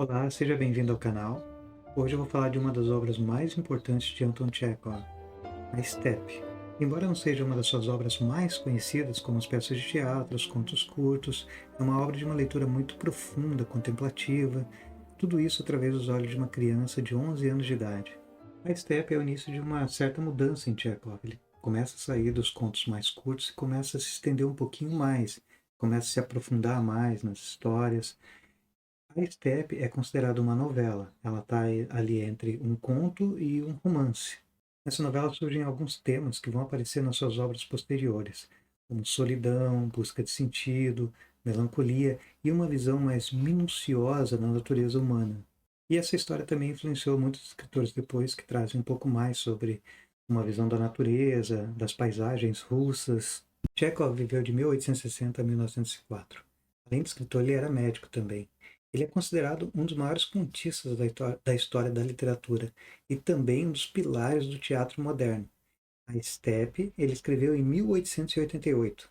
Olá, seja bem-vindo ao canal. Hoje eu vou falar de uma das obras mais importantes de Anton Chekhov, a Steppe. Embora não seja uma das suas obras mais conhecidas, como as peças de teatro, os contos curtos, é uma obra de uma leitura muito profunda, contemplativa, tudo isso através dos olhos de uma criança de 11 anos de idade. A Steppe é o início de uma certa mudança em Chekhov. Ele começa a sair dos contos mais curtos e começa a se estender um pouquinho mais, começa a se aprofundar mais nas histórias. A Steppe é considerada uma novela. Ela está ali entre um conto e um romance. Nessa novela surgem alguns temas que vão aparecer nas suas obras posteriores, como solidão, busca de sentido, melancolia e uma visão mais minuciosa da natureza humana. E essa história também influenciou muitos escritores depois que trazem um pouco mais sobre uma visão da natureza, das paisagens russas. Chekhov viveu de 1860 a 1904. Além de escritor, ele era médico também. Ele é considerado um dos maiores contistas da história da literatura e também um dos pilares do teatro moderno. A Steppe ele escreveu em 1888.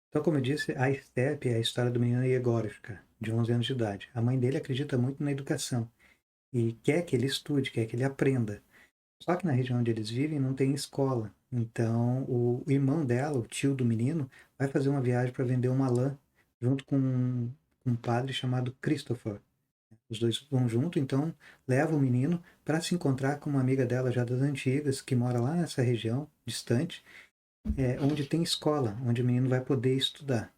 Então, como eu disse, a Steppe é a história do menino Yegorishka, de 11 anos de idade. A mãe dele acredita muito na educação e quer que ele estude, quer que ele aprenda. Só que na região onde eles vivem não tem escola. Então, o irmão dela, o tio do menino, vai fazer uma viagem para vender uma lã junto com um padre chamado Christopher. Os dois vão junto, então leva o menino para se encontrar com uma amiga dela já das antigas, que mora lá nessa região distante, onde tem escola, onde o menino vai poder estudar.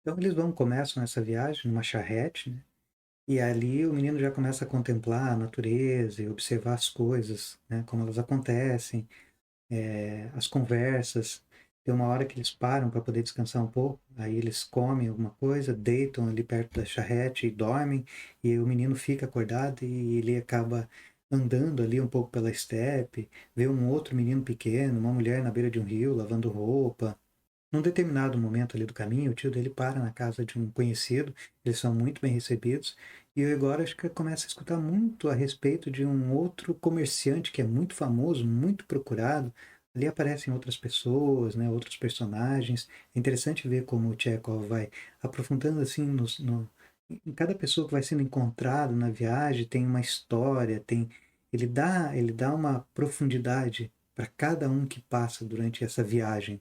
Então eles começam essa viagem numa charrete, né? E ali o menino já começa a contemplar a natureza e observar as coisas, né? Como elas acontecem, as conversas. Tem uma hora que eles param para poder descansar um pouco, aí eles comem alguma coisa, deitam ali perto da charrete e dormem, e o menino fica acordado e ele acaba andando ali um pouco pela estepe, vê um outro menino pequeno, uma mulher na beira de um rio lavando roupa. Num determinado momento ali do caminho, o tio dele para na casa de um conhecido, eles são muito bem recebidos, e eu agora acho que começa a escutar muito a respeito de um outro comerciante que é muito famoso, muito procurado. Ali aparecem outras pessoas, né, outros personagens. É interessante ver como o Chekhov vai aprofundando assim em cada pessoa que vai sendo encontrado na viagem, tem uma história, ele dá uma profundidade para cada um que passa durante essa viagem.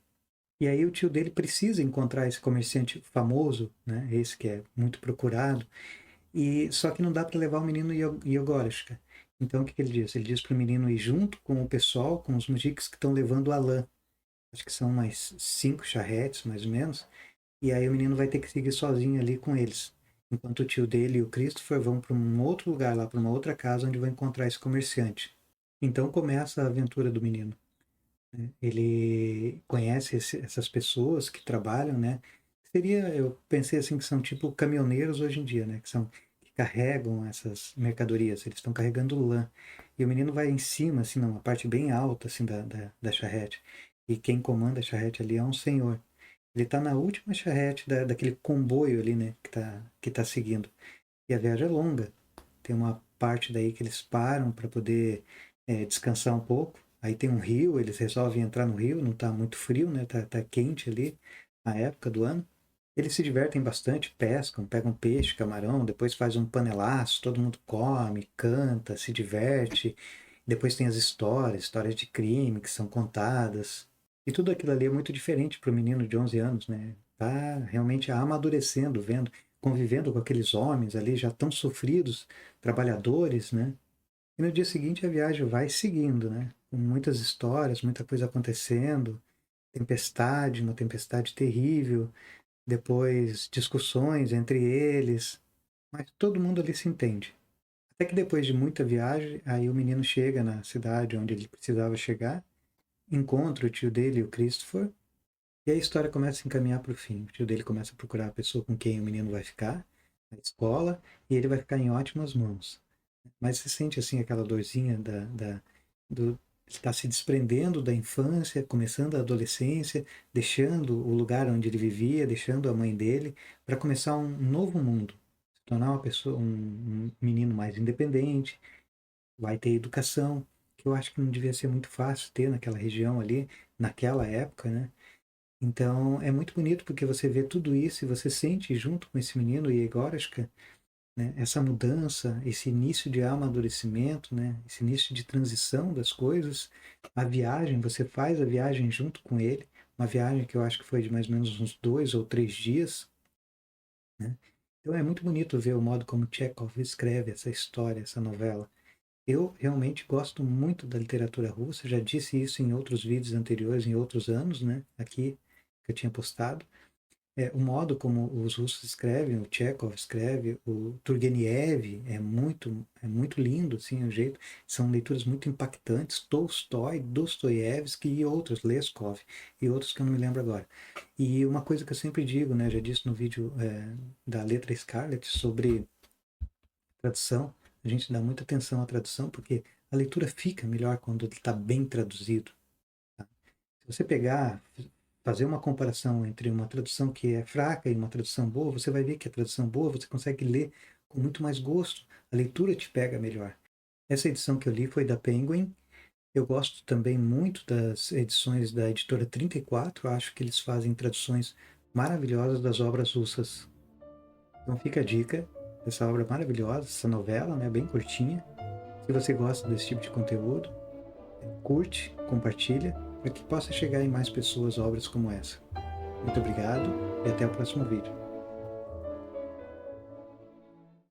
E aí o tio dele precisa encontrar esse comerciante famoso, né? Esse que é muito procurado, e só que não dá para levar o menino Yogorishka. Então o que ele diz? Ele diz para o menino ir junto com o pessoal, com os mujiks que estão levando a lã. Acho que são mais 5 charretes, mais ou menos. E aí o menino vai ter que seguir sozinho ali com eles. Enquanto o tio dele e o Christopher vão para um outro lugar lá, para uma outra casa onde vai encontrar esse comerciante. Então começa a aventura do menino. Ele conhece essas pessoas que trabalham, né? Eu pensei assim que são tipo caminhoneiros hoje em dia, né? Que carregam essas mercadorias. Eles estão carregando lã. E o menino vai em cima, assim, numa parte bem alta, assim, da charrete. E quem comanda a charrete ali é um senhor. Ele está na última charrete daquele comboio ali, né? Que tá seguindo. E a viagem é longa. Tem uma parte daí que eles param para poder descansar um pouco. Aí tem um rio, eles resolvem entrar no rio, não está muito frio, né? Tá quente ali a época do ano. Eles se divertem bastante, pescam, pegam peixe, camarão, depois faz um panelaço, todo mundo come, canta, se diverte. Depois tem as histórias de crime que são contadas. E tudo aquilo ali é muito diferente para o menino de 11 anos, né? Tá realmente amadurecendo, vendo, convivendo com aqueles homens ali já tão sofridos, trabalhadores, né? E no dia seguinte a viagem vai seguindo, né? Com muitas histórias, muita coisa acontecendo, tempestade, uma tempestade terrível, depois discussões entre eles, mas todo mundo ali se entende. Até que depois de muita viagem, aí o menino chega na cidade onde ele precisava chegar, encontra o tio dele, o Christopher, e a história começa a encaminhar para o fim. O tio dele começa a procurar a pessoa com quem o menino vai ficar, na escola, e ele vai ficar em ótimas mãos. Mas você sente assim aquela dorzinha do está se desprendendo da infância, começando a adolescência, deixando o lugar onde ele vivia, deixando a mãe dele, para começar um novo mundo, se tornar uma pessoa, um menino mais independente, vai ter educação, que eu acho que não devia ser muito fácil ter naquela região ali, naquela época, né? Então é muito bonito porque você vê tudo isso e você sente junto com esse menino Yegorishka né? Essa mudança, esse início de amadurecimento, né? Esse início de transição das coisas, a viagem, você faz a viagem junto com ele, uma viagem que eu acho que foi de mais ou menos uns 2 ou 3 dias, né? Então é muito bonito ver o modo como Chekhov escreve essa história, essa novela. Eu realmente gosto muito da literatura russa, já disse isso em outros vídeos anteriores, em outros anos, né? Aqui que eu tinha postado. O modo como os russos escrevem, o Chekhov escreve, o Turgenev é muito lindo, assim, o jeito. São leituras muito impactantes. Tolstói, Dostoiévski e outros, Leskov e outros que eu não me lembro agora. E uma coisa que eu sempre digo, né, já disse no vídeo da Letra Scarlet sobre tradução, a gente dá muita atenção à tradução porque a leitura fica melhor quando ele está bem traduzido. Tá? Se você pegar, fazer uma comparação entre uma tradução que é fraca e uma tradução boa, você vai ver que a tradução boa você consegue ler com muito mais gosto, a leitura te pega melhor. Essa edição que eu li foi da Penguin. Eu gosto também muito das edições da editora 34, acho que eles fazem traduções maravilhosas das obras russas. Então fica a dica dessa obra maravilhosa, essa novela, né, bem curtinha. Se você gosta desse tipo de conteúdo, curte, compartilha, para que possa chegar em mais pessoas obras como essa. Muito obrigado e até o próximo vídeo.